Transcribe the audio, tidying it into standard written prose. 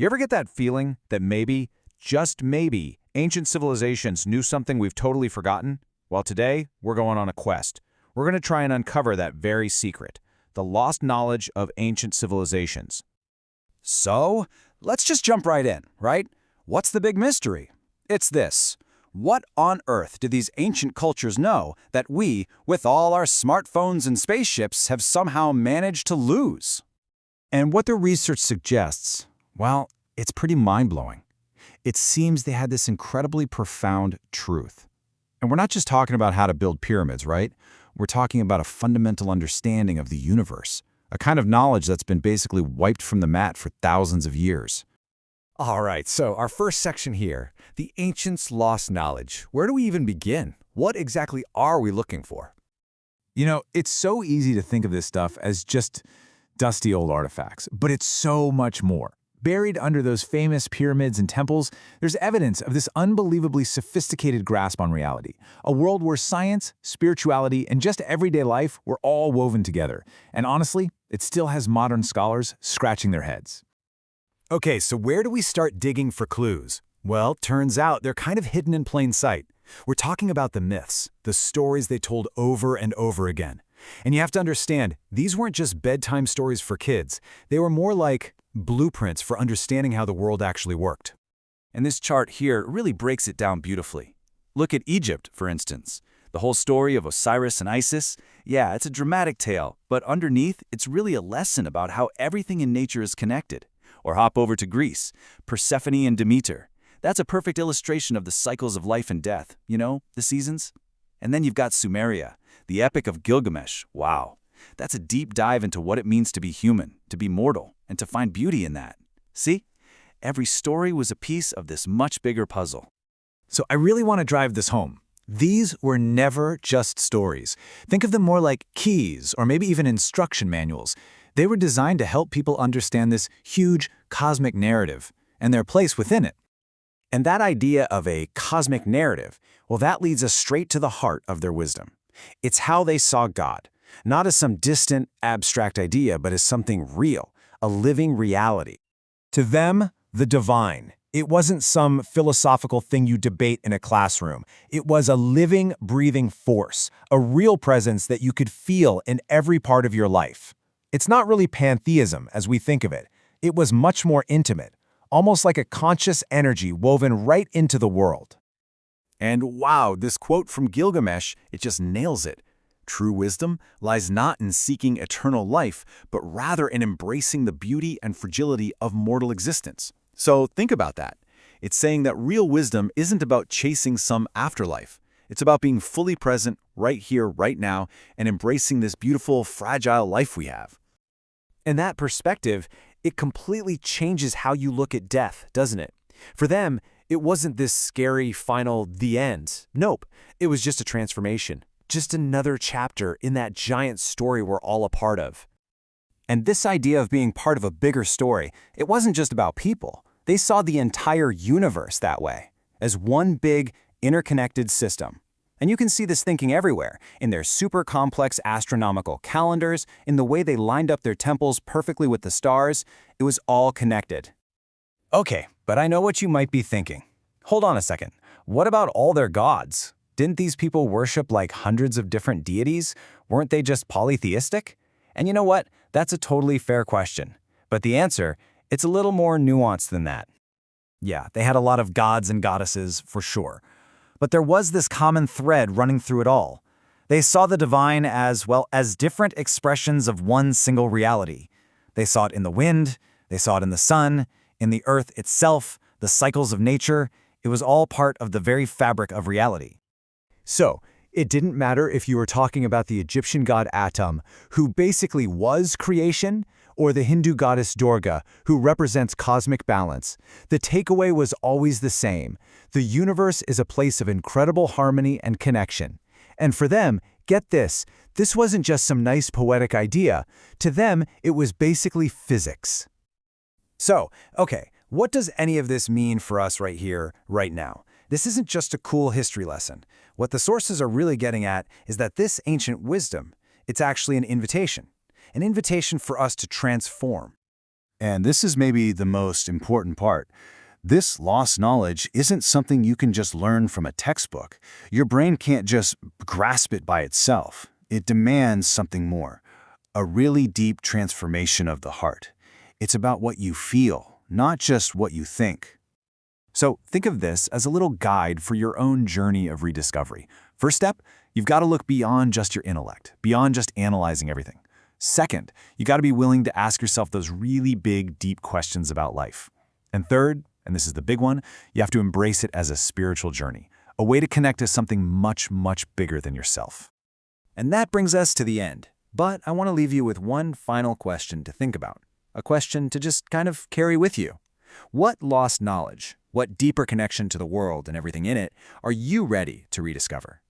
You ever get that feeling that maybe, just maybe, ancient civilizations knew something we've totally forgotten? Well, today, we're going on a quest. We're going to try and uncover that very secret, the lost knowledge of ancient civilizations. So, let's just jump right in, right? What's the big mystery? It's this. What on earth do these ancient cultures know that we, with all our smartphones and spaceships, have somehow managed to lose? And what the research suggests, well, it's pretty mind-blowing. It seems they had this incredibly profound truth. And we're not just talking about how to build pyramids, right? We're talking about a fundamental understanding of the universe, a kind of knowledge that's been basically wiped from the mat for thousands of years. All right, so our first section here, the ancients' lost knowledge. Where do we even begin? What exactly are we looking for? You know, it's so easy to think of this stuff as just dusty old artifacts, but it's so much more. Buried under those famous pyramids and temples, there's evidence of this unbelievably sophisticated grasp on reality, a world where science, spirituality, and just everyday life were all woven together. And honestly, it still has modern scholars scratching their heads. Okay, so where do we start digging for clues? Well, turns out they're kind of hidden in plain sight. We're talking about the myths, the stories they told over and over again. And you have to understand, these weren't just bedtime stories for kids. They were more like blueprints for understanding how the world actually worked. And this chart here really breaks it down beautifully. Look at Egypt, for instance. The whole story of Osiris and Isis, yeah, it's a dramatic tale, but underneath, it's really a lesson about how everything in nature is connected. Or hop over to Greece, Persephone and Demeter. That's a perfect illustration of the cycles of life and death, you know, the seasons. And then you've got Sumeria, the Epic of Gilgamesh. Wow, that's a deep dive into what it means to be human, to be mortal, and to find beauty in that. See? Every story was a piece of this much bigger puzzle. So I really want to drive this home. These were never just stories. Think of them more like keys or maybe even instruction manuals. They were designed to help people understand this huge cosmic narrative and their place within it. And that idea of a cosmic narrative, well, that leads us straight to the heart of their wisdom. It's how they saw God, not as some distant, abstract idea, but as something real, a living reality. To them, the divine, it wasn't some philosophical thing you debate in a classroom. It was a living, breathing force, a real presence that you could feel in every part of your life. It's not really pantheism as we think of it. It was much more intimate, almost like a conscious energy woven right into the world. And wow, this quote from Gilgamesh, it just nails it. True wisdom lies not in seeking eternal life, but rather in embracing the beauty and fragility of mortal existence. So think about that. It's saying that real wisdom isn't about chasing some afterlife. It's about being fully present right here, right now, and embracing this beautiful, fragile life we have. And that perspective, it completely changes how you look at death, doesn't it? For them, it wasn't this scary final the end. Nope, it was just a transformation. Just another chapter in that giant story we're all a part of. And this idea of being part of a bigger story, it wasn't just about people. They saw the entire universe that way, as one big, interconnected system. And you can see this thinking everywhere, in their super complex astronomical calendars, in the way they lined up their temples perfectly with the stars. It was all connected. Okay, but I know what you might be thinking. Hold on a second. What about all their gods? Didn't these people worship like hundreds of different deities? Weren't they just polytheistic? And you know what? That's a totally fair question. But the answer, it's a little more nuanced than that. Yeah, they had a lot of gods and goddesses, for sure. But there was this common thread running through it all. They saw the divine as, well, as different expressions of one single reality. They saw it in the wind, they saw it in the sun, in the earth itself, the cycles of nature. It was all part of the very fabric of reality. So, it didn't matter if you were talking about the Egyptian god Atum, who basically was creation, or the Hindu goddess Durga, who represents cosmic balance. The takeaway was always the same. The universe is a place of incredible harmony and connection. And for them, get this wasn't just some nice poetic idea. To them, it was basically physics. So, okay, what does any of this mean for us right here, right now? This isn't just a cool history lesson. What the sources are really getting at is that this ancient wisdom, it's actually an invitation for us to transform. And this is maybe the most important part. This lost knowledge isn't something you can just learn from a textbook. Your brain can't just grasp it by itself. It demands something more, a really deep transformation of the heart. It's about what you feel, not just what you think. So think of this as a little guide for your own journey of rediscovery. First step, you've got to look beyond just your intellect, beyond just analyzing everything. Second, you got to be willing to ask yourself those really big, deep questions about life. And third, and this is the big one, you have to embrace it as a spiritual journey, a way to connect to something much, much bigger than yourself. And that brings us to the end. But I want to leave you with one final question to think about, a question to just kind of carry with you. What lost knowledge, what deeper connection to the world and everything in it are you ready to rediscover?